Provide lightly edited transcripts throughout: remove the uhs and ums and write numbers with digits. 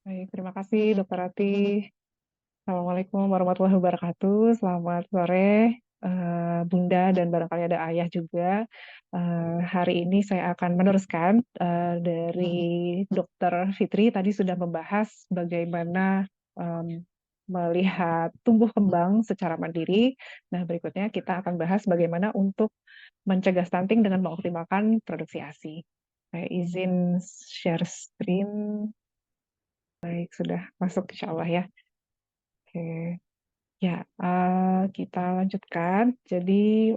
Baik, terima kasih Dokter Rati. Assalamualaikum warahmatullahi wabarakatuh. Selamat sore, Bunda dan barangkali ada Ayah juga. Hari ini saya akan meneruskan dari Dokter Fitri tadi sudah membahas bagaimana melihat tumbuh kembang secara mandiri. Nah, berikutnya kita akan bahas bagaimana untuk mencegah stunting dengan mengoptimalkan produksi ASI. Saya izin share screen. Baik, sudah masuk insya Allah ya. Oke, ya, kita lanjutkan. Jadi,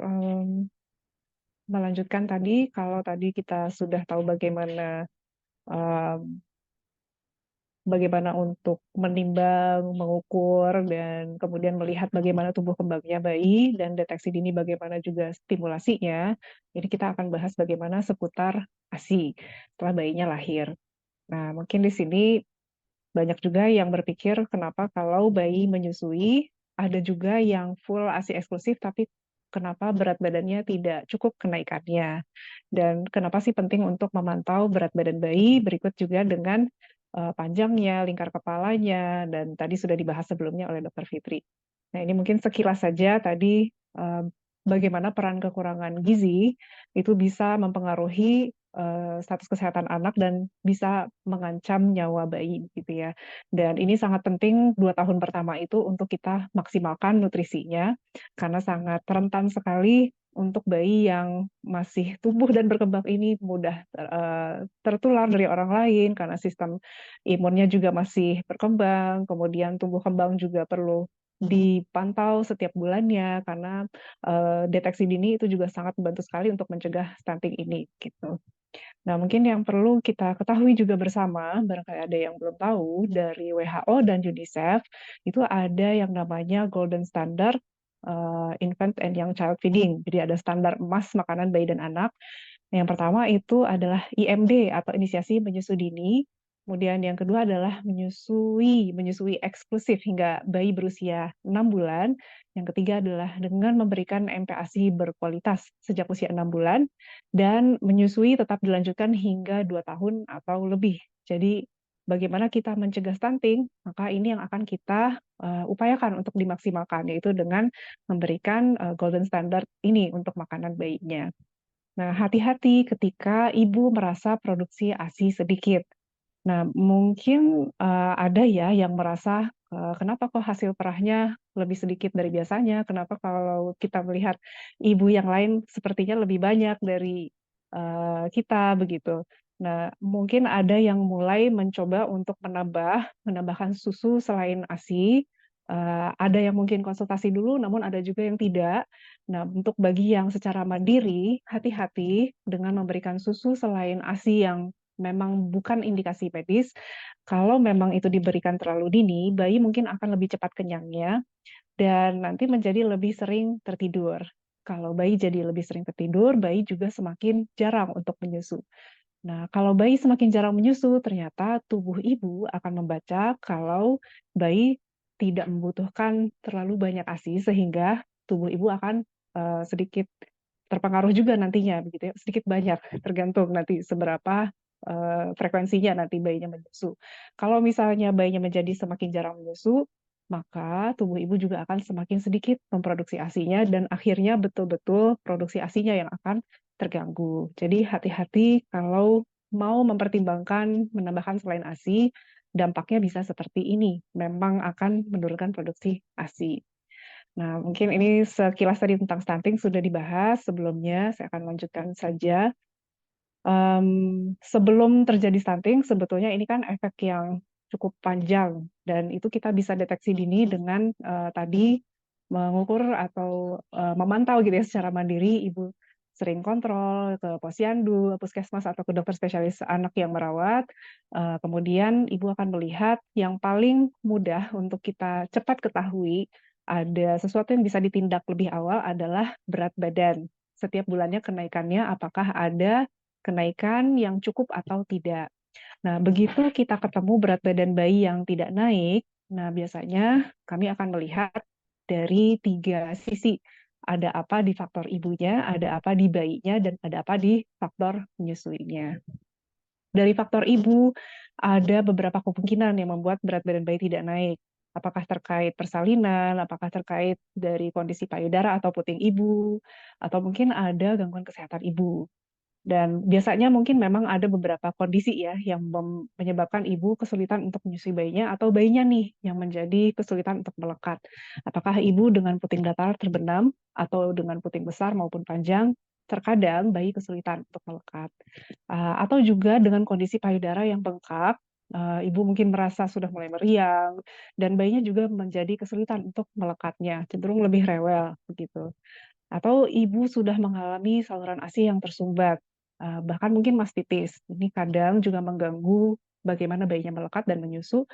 melanjutkan tadi, kalau tadi kita sudah tahu mmm, bagaimana untuk menimbang, mengukur, dan kemudian melihat bagaimana tumbuh kembangnya bayi, dan deteksi dini bagaimana juga stimulasinya. Jadi kita akan bahas bagaimana seputar ASI setelah bayinya lahir. Nah, mungkin di sini banyak juga yang berpikir kenapa kalau bayi menyusui, ada juga yang full ASI eksklusif tapi kenapa berat badannya tidak cukup kenaikannya. Dan kenapa sih penting untuk memantau berat badan bayi, berikut juga dengan panjangnya, lingkar kepalanya, dan tadi sudah dibahas sebelumnya oleh Dokter Fitri. Nah, ini mungkin sekilas saja tadi bagaimana peran kekurangan gizi itu bisa mempengaruhi status kesehatan anak dan bisa mengancam nyawa bayi gitu ya. Dan ini sangat penting 2 tahun pertama itu untuk kita maksimalkan nutrisinya karena sangat rentan sekali untuk bayi yang masih tumbuh dan berkembang ini mudah tertular dari orang lain karena sistem imunnya juga masih berkembang, kemudian tumbuh kembang juga perlu dipantau setiap bulannya karena deteksi dini itu juga sangat membantu sekali untuk mencegah stunting ini gitu. Nah, mungkin yang perlu kita ketahui juga bersama, barangkali ada yang belum tahu, dari WHO dan UNICEF, itu ada yang namanya Golden Standard Infant and Young Child Feeding. Jadi ada standar emas makanan bayi dan anak. Yang pertama itu adalah IMD atau inisiasi menyusui dini. Kemudian yang kedua adalah menyusui eksklusif hingga bayi berusia 6 bulan. Yang ketiga adalah dengan memberikan MPASI berkualitas sejak usia 6 bulan dan menyusui tetap dilanjutkan hingga 2 tahun atau lebih. Jadi bagaimana kita mencegah stunting, maka ini yang akan kita upayakan untuk dimaksimalkan, yaitu dengan memberikan golden standard ini untuk makanan bayinya. Nah, hati-hati ketika ibu merasa produksi ASI sedikit. Nah, mungkin ada ya yang merasa, kenapa kok hasil perahnya lebih sedikit dari biasanya, kenapa kalau kita melihat ibu yang lain sepertinya lebih banyak dari kita, begitu. Nah, mungkin ada yang mulai mencoba untuk menambahkan susu selain ASI, ada yang mungkin konsultasi dulu, namun ada juga yang tidak. Nah, untuk bagi yang secara mandiri, hati-hati dengan memberikan susu selain ASI yang memang bukan indikasi medis. Kalau memang itu diberikan terlalu dini, bayi mungkin akan lebih cepat kenyangnya dan nanti menjadi lebih sering tertidur. Kalau bayi jadi lebih sering tertidur, bayi juga semakin jarang untuk menyusu. Nah, kalau bayi semakin jarang menyusu, ternyata tubuh ibu akan membaca kalau bayi tidak membutuhkan terlalu banyak ASI sehingga tubuh ibu akan sedikit terpengaruh juga nantinya begitu ya, sedikit banyak tergantung nanti seberapa frekuensinya nanti bayinya menyusu. Kalau misalnya bayinya menjadi semakin jarang menyusu, maka tubuh ibu juga akan semakin sedikit memproduksi ASI-nya dan akhirnya betul-betul produksi ASI-nya yang akan terganggu. Jadi hati-hati kalau mau mempertimbangkan menambahkan selain ASI, dampaknya bisa seperti ini, memang akan menurunkan produksi ASI. Nah, mungkin ini sekilas tadi tentang stunting sudah dibahas sebelumnya, saya akan lanjutkan saja. Sebelum terjadi stunting, sebetulnya ini kan efek yang cukup panjang, dan itu kita bisa deteksi dini dengan tadi mengukur atau memantau gitu ya secara mandiri, ibu sering kontrol ke posyandu, puskesmas atau ke dokter spesialis anak yang merawat. Kemudian ibu akan melihat yang paling mudah untuk kita cepat ketahui ada sesuatu yang bisa ditindak lebih awal adalah berat badan. Setiap bulannya kenaikannya apakah ada kenaikan yang cukup atau tidak. Nah, begitu kita ketemu berat badan bayi yang tidak naik, nah biasanya kami akan melihat dari 3 sisi. Ada apa di faktor ibunya, ada apa di bayinya, dan ada apa di faktor menyusuinya. Dari faktor ibu, ada beberapa kemungkinan yang membuat berat badan bayi tidak naik. Apakah terkait persalinan, apakah terkait dari kondisi payudara atau puting ibu, atau mungkin ada gangguan kesehatan ibu. Dan biasanya mungkin memang ada beberapa kondisi ya yang menyebabkan ibu kesulitan untuk menyusui bayinya atau bayinya nih yang menjadi kesulitan untuk melekat. Apakah ibu dengan puting datar terbenam atau dengan puting besar maupun panjang, terkadang bayi kesulitan untuk melekat. Atau juga dengan kondisi payudara yang bengkak, ibu mungkin merasa sudah mulai meriang dan bayinya juga menjadi kesulitan untuk melekatnya, cenderung lebih rewel begitu. Atau ibu sudah mengalami saluran ASI yang tersumbat, bahkan mungkin mastitis. Ini kadang juga mengganggu bagaimana bayinya melekat dan menyusu,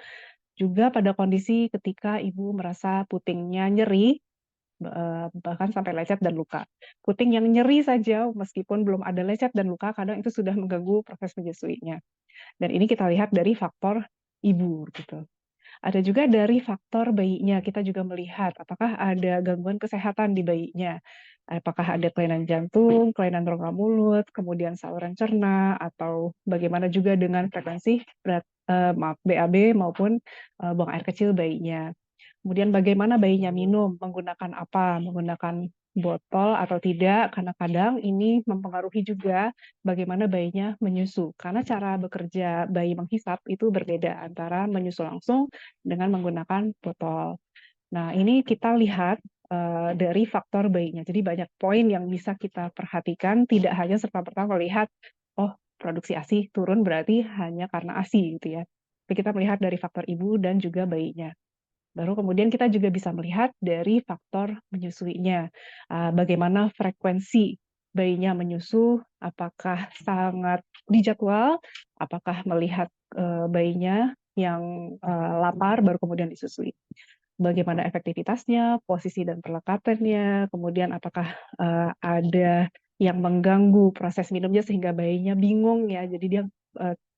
juga pada kondisi ketika ibu merasa putingnya nyeri, bahkan sampai lecet dan luka. Puting yang nyeri saja meskipun belum ada lecet dan luka, kadang itu sudah mengganggu proses menyusuinya. Dan ini kita lihat dari faktor ibu gitu. Ada juga dari faktor bayinya, kita juga melihat apakah ada gangguan kesehatan di bayinya. Apakah ada kelainan jantung, kelainan rongga mulut, kemudian saluran cerna, atau bagaimana juga dengan frekuensi BAB maupun buang air kecil bayinya. Kemudian bagaimana bayinya minum, menggunakan apa, menggunakan botol atau tidak, karena kadang ini mempengaruhi juga bagaimana bayinya menyusu. Karena cara bekerja bayi menghisap itu berbeda antara menyusu langsung dengan menggunakan botol. Nah, ini kita lihat dari faktor bayinya. Jadi banyak poin yang bisa kita perhatikan, tidak hanya serta-merta melihat, oh produksi ASI turun berarti hanya karena ASI gitu ya. Tapi kita melihat dari faktor ibu dan juga bayinya. Baru kemudian kita juga bisa melihat dari faktor menyusuinya, bagaimana frekuensi bayinya menyusu, apakah sangat dijadwal, apakah melihat, bayinya yang, lapar baru kemudian disusui. Bagaimana efektivitasnya, posisi dan perlekatannya, kemudian apakah, ada yang mengganggu proses minumnya sehingga bayinya bingung ya, jadi dia,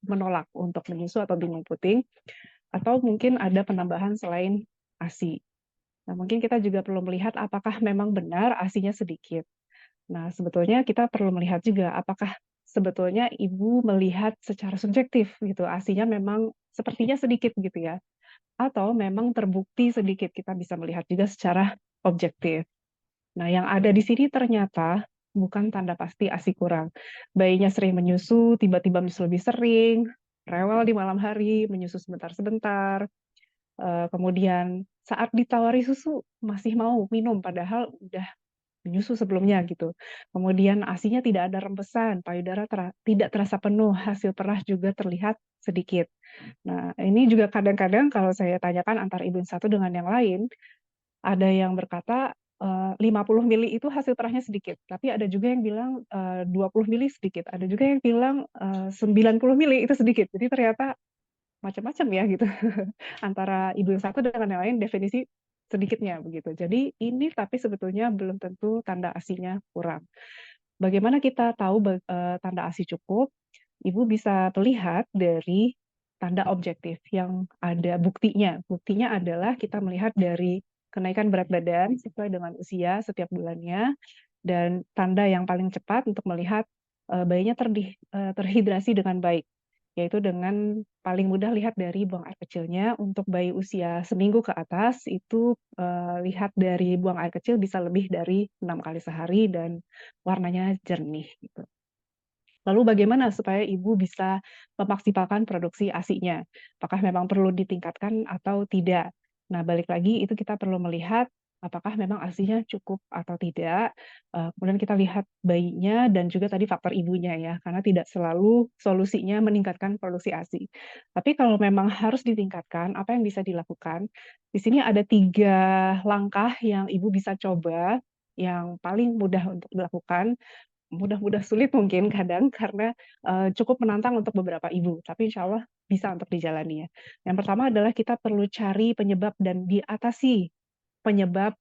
menolak untuk menyusu atau bingung puting. Atau mungkin ada penambahan selain ASI. Nah, mungkin kita juga perlu melihat apakah memang benar ASINya sedikit. Nah, sebetulnya kita perlu melihat juga apakah sebetulnya ibu melihat secara subjektif gitu, ASINya memang sepertinya sedikit gitu ya, atau memang terbukti sedikit, kita bisa melihat juga secara objektif. Nah, yang ada di sini ternyata bukan tanda pasti ASI kurang. Bayinya sering menyusu, tiba-tiba menyusu lebih sering, rewel di malam hari, menyusu sebentar-sebentar, kemudian saat ditawari susu masih mau minum padahal udah menyusu sebelumnya gitu. Kemudian ASINya tidak ada rembesan, payudara tidak terasa penuh, hasil perah juga terlihat sedikit. Nah, ini juga kadang-kadang kalau saya tanyakan antara ibu yang satu dengan yang lain, ada yang berkata, 50 mili itu hasil perahnya sedikit, tapi ada juga yang bilang, 20 mili sedikit, ada juga yang bilang, 90 mili itu sedikit. Jadi ternyata macam-macam ya gitu antara ibu yang satu dengan yang lain definisi sedikitnya begitu. Jadi ini tapi sebetulnya belum tentu tanda ASINya kurang. Bagaimana kita tahu tanda ASI cukup? Ibu bisa melihat dari tanda objektif yang ada buktinya. Buktinya adalah kita melihat dari kenaikan berat badan sesuai dengan usia setiap bulannya, dan tanda yang paling cepat untuk melihat, bayinya terhidrasi dengan baik, yaitu dengan paling mudah lihat dari buang air kecilnya. Untuk bayi usia seminggu ke atas itu, lihat dari buang air kecil bisa lebih dari 6 kali sehari dan warnanya jernih gitu. Lalu bagaimana supaya ibu bisa memaksimalkan produksi ASINya? Apakah memang perlu ditingkatkan atau tidak? Nah, balik lagi itu kita perlu melihat apakah memang ASINya cukup atau tidak. Kemudian kita lihat bayinya dan juga tadi faktor ibunya ya, karena tidak selalu solusinya meningkatkan produksi ASI. Tapi kalau memang harus ditingkatkan, apa yang bisa dilakukan? Di sini ada 3 langkah yang ibu bisa coba, yang paling mudah untuk dilakukan. Mudah-mudah sulit mungkin kadang karena, cukup menantang untuk beberapa ibu, tapi insya Allah bisa untuk dijalani ya. Yang pertama adalah kita perlu cari penyebab dan diatasi penyebab,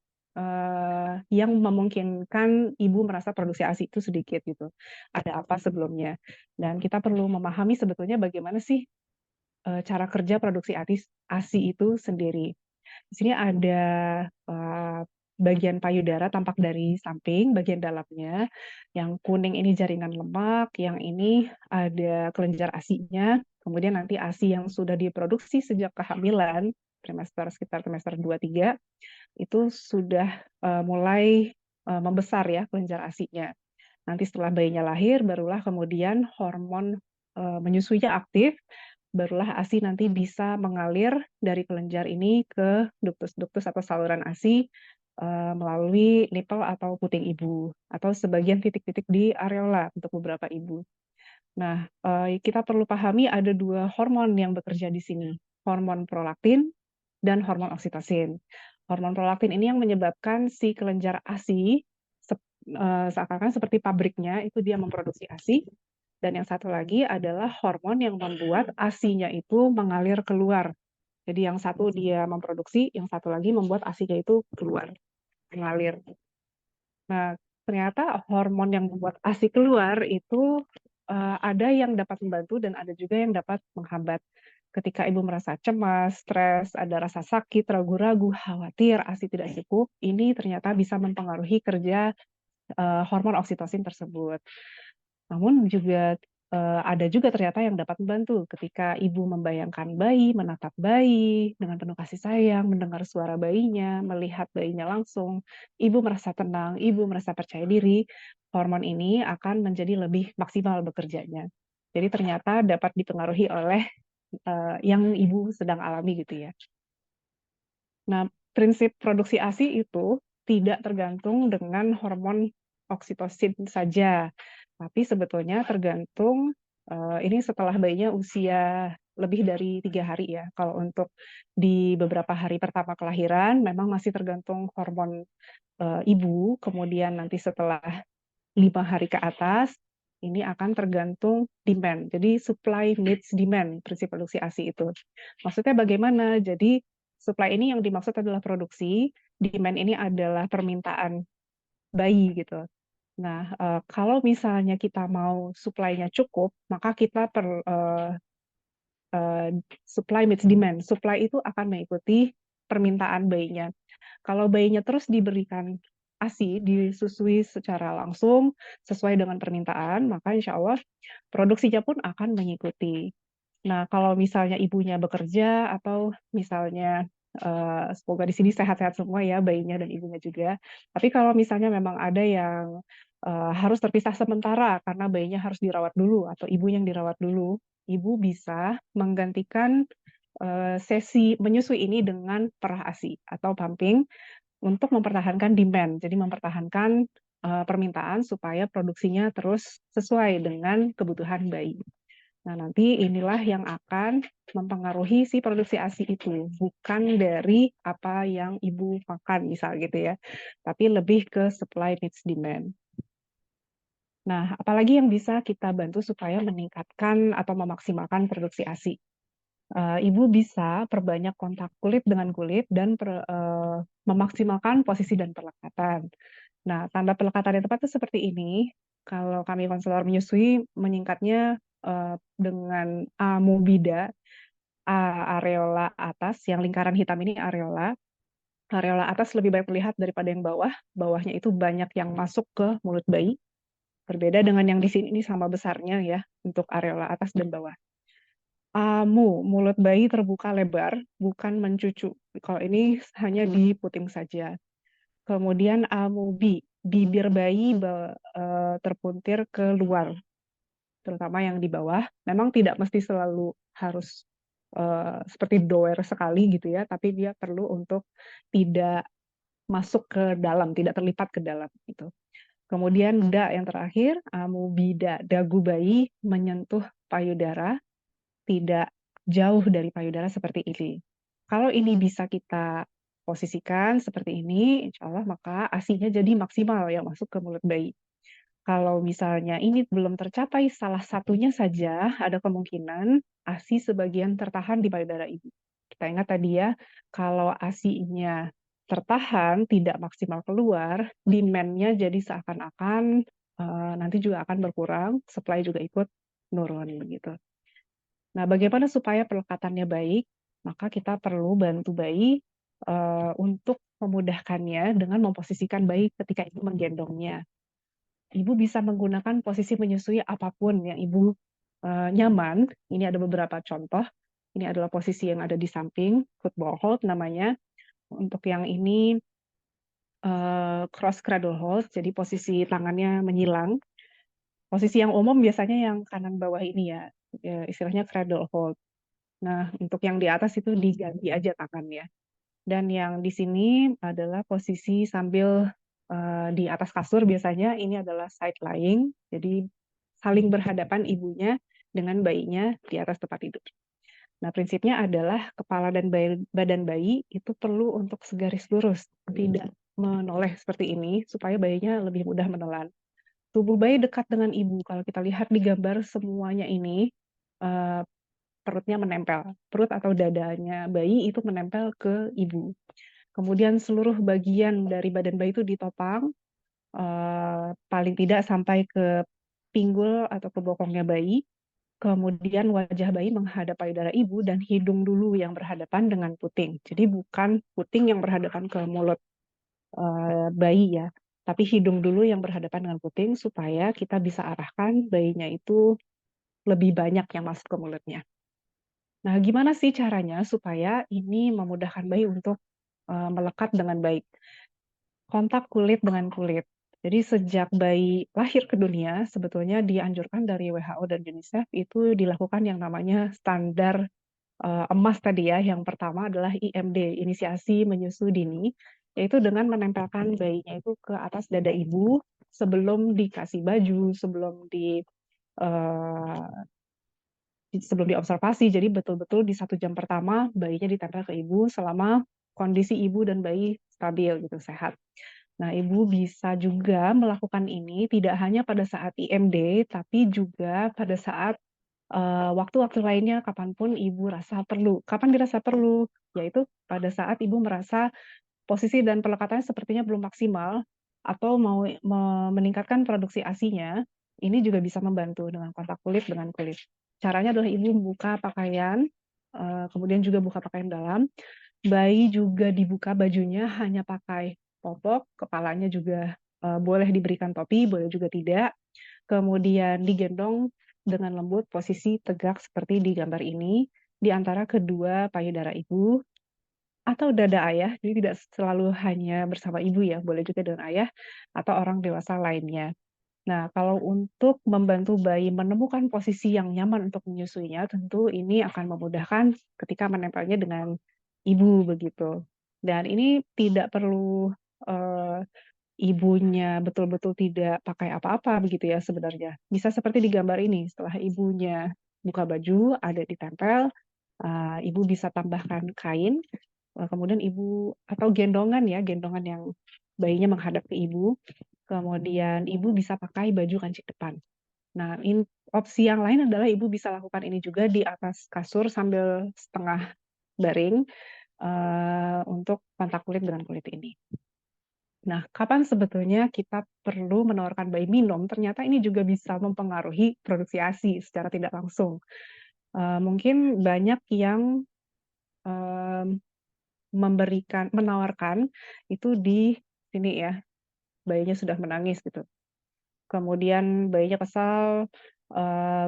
yang memungkinkan ibu merasa produksi ASI itu sedikit gitu. Ada apa sebelumnya? Dan kita perlu memahami sebetulnya bagaimana sih, cara kerja produksi ASI itu sendiri. Di sini ada, bagian payudara tampak dari samping, bagian dalamnya. Yang kuning ini jaringan lemak, yang ini ada kelenjar ASINya. Kemudian nanti ASI yang sudah diproduksi sejak kehamilan, sekitar trimester 2-3, itu sudah mulai membesar ya kelenjar ASI-nya. Nanti setelah bayinya lahir, barulah kemudian hormon menyusuinya aktif, barulah ASI nanti bisa mengalir dari kelenjar ini ke duktus-duktus atau saluran ASI melalui nipple atau puting ibu, atau sebagian titik-titik di areola untuk beberapa ibu. Nah, kita perlu pahami ada 2 hormon yang bekerja di sini, hormon prolaktin dan hormon oksitosin. Hormon prolaktin ini yang menyebabkan si kelenjar ASI seakan-akan seperti pabriknya, itu dia memproduksi ASI, dan yang satu lagi adalah hormon yang membuat ASI-nya itu mengalir keluar. Jadi yang satu dia memproduksi, yang satu lagi membuat ASI-nya itu keluar, mengalir. Nah, ternyata hormon yang membuat ASI keluar itu ada yang dapat membantu dan ada juga yang dapat menghambat. Ketika ibu merasa cemas, stres, ada rasa sakit, ragu-ragu, khawatir, ASI tidak cukup, ini ternyata bisa mempengaruhi kerja hormon oksitosin tersebut. Namun juga ada juga ternyata yang dapat membantu ketika ibu membayangkan bayi, menatap bayi dengan penuh kasih sayang, mendengar suara bayinya, melihat bayinya langsung, ibu merasa tenang, ibu merasa percaya diri, hormon ini akan menjadi lebih maksimal bekerjanya. Jadi ternyata dapat dipengaruhi oleh yang ibu sedang alami gitu ya. Nah, prinsip produksi ASI itu tidak tergantung dengan hormon oksitosin saja, tapi sebetulnya tergantung ini setelah bayinya usia lebih dari 3 hari ya. Kalau untuk di beberapa hari pertama kelahiran, memang masih tergantung hormon ibu, kemudian nanti setelah 5 hari ke atas, ini akan tergantung demand. Jadi supply meets demand, prinsip produksi ASI itu. Maksudnya bagaimana? Jadi supply ini yang dimaksud adalah produksi, demand ini adalah permintaan bayi gitu. Nah, kalau misalnya kita mau supply-nya cukup, maka kita supply meets demand. Supply itu akan mengikuti permintaan bayinya. Kalau bayinya terus diberikan ASI, disusui secara langsung sesuai dengan permintaan, maka insya Allah produksinya pun akan mengikuti. Nah, kalau misalnya ibunya bekerja atau misalnya semoga di sini sehat-sehat semua ya bayinya dan ibunya juga. Tapi kalau misalnya memang ada yang harus terpisah sementara karena bayinya harus dirawat dulu atau ibu yang dirawat dulu, ibu bisa menggantikan sesi menyusui ini dengan perah ASI atau pumping untuk mempertahankan demand. Jadi mempertahankan permintaan supaya produksinya terus sesuai dengan kebutuhan bayi. Nah, nanti inilah yang akan mempengaruhi si produksi ASI itu, bukan dari apa yang ibu makan misal gitu ya, tapi lebih ke supply meets demand. Nah, apalagi yang bisa kita bantu supaya meningkatkan atau memaksimalkan produksi ASI? Ibu bisa perbanyak kontak kulit dengan kulit dan memaksimalkan posisi dan pelekatan. Nah, tanda pelekatan yang tepat itu seperti ini. Kalau kami konselor menyusui, menyingkatnya dengan amubida, areola atas, yang lingkaran hitam ini areola. Areola atas lebih baik terlihat daripada yang bawah. Bawahnya itu banyak yang masuk ke mulut bayi. Berbeda dengan yang di sini, ini sama besarnya ya, untuk areola atas dan bawah. Mulut bayi terbuka lebar, bukan mencucu. Kalau ini hanya di puting saja. Kemudian amubi, bibir bayi terpuntir ke luar, terutama yang di bawah. Memang tidak mesti selalu harus seperti doer sekali gitu ya, tapi dia perlu untuk tidak masuk ke dalam, tidak terlipat ke dalam gitu. Kemudian yang terakhir, amubida, dagu bayi menyentuh payudara, tidak jauh dari payudara seperti ini. Kalau ini bisa kita posisikan seperti ini, insya Allah maka ASI-nya jadi maksimal yang masuk ke mulut bayi. Kalau misalnya ini belum tercapai salah satunya saja, ada kemungkinan ASI sebagian tertahan di payudara ibu. Kita ingat tadi ya, kalau ASI-nya tertahan, tidak maksimal keluar, demand-nya jadi seakan-akan nanti juga akan berkurang, supply juga ikut nurun begitu. Nah, bagaimana supaya pelekatannya baik? Maka kita perlu bantu bayi untuk memudahkannya dengan memposisikan bayi ketika ibu menggendongnya. Ibu bisa menggunakan posisi menyusui apapun yang ibu nyaman, ini ada beberapa contoh. Ini adalah posisi yang ada di samping, football hold namanya. Untuk yang ini, cross cradle hold, jadi posisi tangannya menyilang. Posisi yang umum biasanya yang kanan bawah ini ya, istilahnya cradle hold. Nah, untuk yang di atas itu diganti aja tangannya. Dan yang di sini adalah posisi sambil, di atas kasur biasanya, ini adalah side lying, jadi saling berhadapan ibunya dengan bayinya di atas tempat tidur. Nah, prinsipnya adalah kepala dan badan bayi itu perlu untuk segaris lurus, tidak menoleh seperti ini, supaya bayinya lebih mudah menelan. Tubuh bayi dekat dengan ibu, kalau kita lihat di gambar semuanya ini, eee, perutnya menempel, perut atau dadanya bayi itu menempel ke ibu. Kemudian seluruh bagian dari badan bayi itu ditopang, paling tidak sampai ke pinggul atau ke bokongnya bayi. Kemudian wajah bayi menghadap payudara ibu dan hidung dulu yang berhadapan dengan puting. Jadi bukan puting yang berhadapan ke mulut, bayi ya, tapi hidung dulu yang berhadapan dengan puting supaya kita bisa arahkan bayinya itu lebih banyak yang masuk ke mulutnya. Nah, gimana sih caranya supaya ini memudahkan bayi untuk, melekat dengan baik? Kontak kulit dengan kulit. Jadi sejak bayi lahir ke dunia, sebetulnya dianjurkan dari WHO dan UNICEF itu dilakukan yang namanya standar, emas tadi ya. Yang pertama adalah IMD, inisiasi menyusu dini, yaitu dengan menempelkan bayinya itu ke atas dada ibu sebelum dikasih baju, eee, sebelum diobservasi. Jadi betul-betul di 1 jam pertama bayinya ditempel ke ibu selama kondisi ibu dan bayi stabil gitu, sehat. Nah, ibu bisa juga melakukan ini tidak hanya pada saat IMD, tapi juga pada saat, waktu-waktu lainnya kapanpun ibu rasa perlu. Kapan dirasa perlu? Yaitu pada saat ibu merasa posisi dan pelekatannya sepertinya belum maksimal atau mau meningkatkan produksi ASI-nya, ini juga bisa membantu dengan kontak kulit dengan kulit. Caranya adalah ibu buka pakaian, kemudian juga buka pakaian dalam, bayi juga dibuka bajunya hanya pakai popok, kepalanya juga, boleh diberikan topi, boleh juga tidak. Kemudian digendong dengan lembut, posisi tegak seperti di gambar ini, di antara kedua payudara ibu atau dada ayah, jadi tidak selalu hanya bersama ibu ya, boleh juga dengan ayah atau orang dewasa lainnya. Nah, kalau untuk membantu bayi menemukan posisi yang nyaman untuk menyusuinya, tentu ini akan memudahkan ketika menempelnya dengan ibu, begitu. Dan ini tidak perlu, eee, ibunya betul-betul tidak pakai apa-apa begitu ya sebenarnya. Bisa seperti di gambar ini, setelah ibunya buka baju, ada ditempel, ibu bisa tambahkan kain, kemudian ibu atau gendongan ya, gendongan yang bayinya menghadap ke ibu, kemudian ibu bisa pakai baju kancing depan. Nah, opsi yang lain adalah ibu bisa lakukan ini juga di atas kasur sambil setengah baring, untuk kontak kulit dengan kulit ini. Nah, kapan sebetulnya kita perlu menawarkan bayi minum, ternyata ini juga bisa mempengaruhi produksi ASI secara tidak langsung. Mungkin banyak yang, mmm, menawarkan itu di sini ya, bayinya sudah menangis gitu. Kemudian bayinya kesal,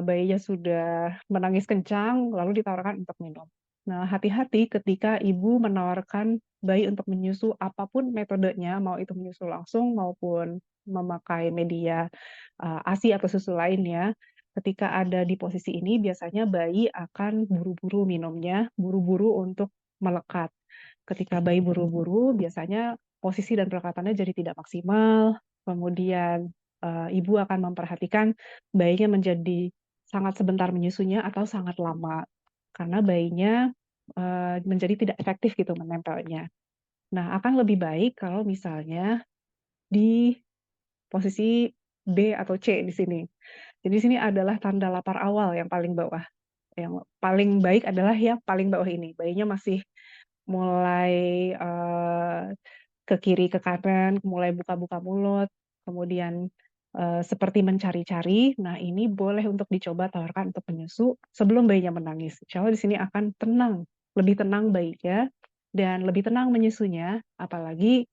bayinya sudah menangis kencang, lalu ditawarkan untuk minum. Nah, hati-hati ketika ibu menawarkan bayi untuk menyusu apapun metodenya, mau itu menyusu langsung maupun memakai media, ASI atau susu lainnya. Ketika ada di posisi ini biasanya bayi akan buru-buru minumnya, buru-buru untuk melekat. Ketika bayi buru-buru biasanya posisi dan pelekatannya jadi tidak maksimal, kemudian ibu akan memperhatikan bayinya menjadi sangat sebentar menyusunya atau sangat lama, karena bayinya, menjadi tidak efektif gitu menempelnya. Nah, akan lebih baik kalau misalnya di posisi B atau C di sini. Jadi sini adalah tanda lapar awal yang paling bawah, yang paling baik adalah yang paling bawah ini, bayinya masih mulai, ke kiri, ke kanan, mulai buka-buka mulut, kemudian, seperti mencari-cari. Nah, ini boleh untuk dicoba tawarkan untuk menyusu sebelum bayinya menangis. Insya Allah di sini akan tenang, lebih tenang bayinya dan lebih tenang menyusunya, apalagi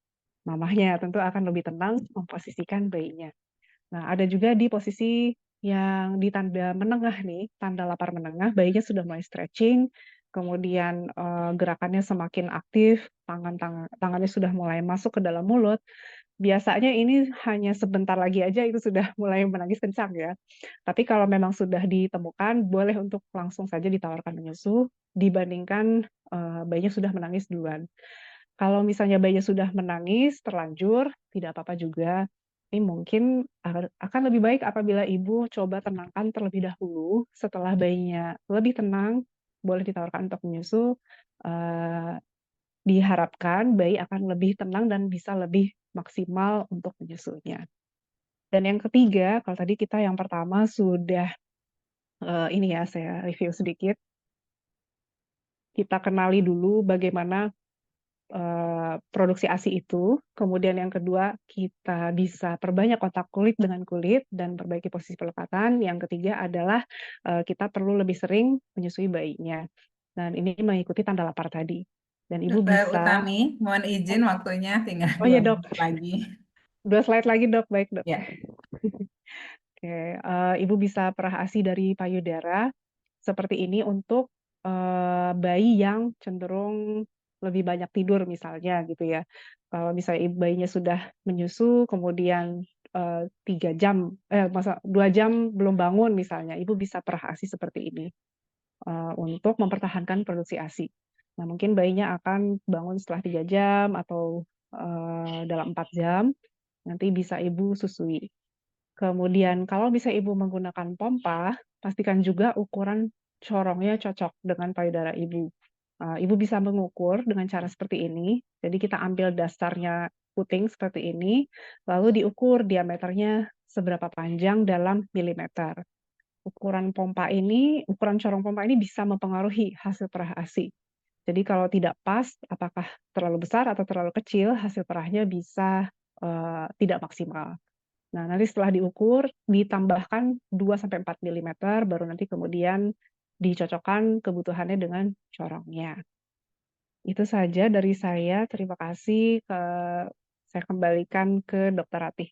mamahnya tentu akan lebih tenang memposisikan bayinya. Nah, ada juga di posisi Yang di tanda menengah nih, tanda lapar menengah, bayinya sudah mulai stretching, kemudian, gerakannya semakin aktif, tangannya sudah mulai masuk ke dalam mulut. Biasanya ini hanya sebentar lagi aja itu sudah mulai menangis kencang ya. Tapi kalau memang sudah ditemukan, boleh untuk langsung saja ditawarkan menyusu, dibandingkan, bayinya sudah menangis duluan. Kalau misalnya bayinya sudah menangis terlanjur, tidak apa-apa juga. Ini mungkin akan lebih baik apabila ibu coba tenangkan terlebih dahulu, setelah bayinya lebih tenang, boleh ditawarkan untuk menyusu, eee, diharapkan bayi akan lebih tenang dan bisa lebih maksimal untuk menyusunya. Dan yang ketiga, kalau tadi kita yang pertama sudah, ini ya saya review sedikit, kita kenali dulu bagaimana produksi ASI itu, kemudian yang kedua kita bisa perbanyak kontak kulit dengan kulit dan perbaiki posisi pelekatan, yang ketiga adalah, kita perlu lebih sering menyusui bayinya. Dan ini mengikuti tanda lapar tadi. Dan Ibu Dokter bisa Utami, mohon izin waktunya tinggal oh dua ya Dok, menit lagi. 2 slide lagi Dok, baik Dok. Ya, Oke, Ibu bisa perah ASI dari payudara, seperti ini untuk, bayi yang cenderung lebih banyak tidur misalnya gitu ya. Kalau misalnya bayinya sudah menyusu kemudian, 3 jam 2 jam belum bangun misalnya, Ibu bisa perah ASI seperti ini, untuk mempertahankan produksi ASI. Nah mungkin bayinya akan bangun setelah 3 jam atau, dalam 4 jam, nanti bisa Ibu susui. Kemudian kalau bisa Ibu menggunakan pompa, pastikan juga ukuran corongnya cocok dengan payudara Ibu. Ibu bisa mengukur dengan cara seperti ini. Jadi kita ambil dasarnya puting seperti ini, lalu diukur diameternya seberapa panjang dalam milimeter. Ukuran corong pompa ini bisa mempengaruhi hasil perah ASI. Jadi kalau tidak pas, apakah terlalu besar atau terlalu kecil, hasil perahnya bisa, tidak maksimal. Nah, nanti setelah diukur, ditambahkan 2 sampai 4 milimeter, baru nanti kemudian dicocokkan kebutuhannya dengan corongnya. Itu saja dari saya, terima kasih, saya kembalikan ke Dokter Ratih.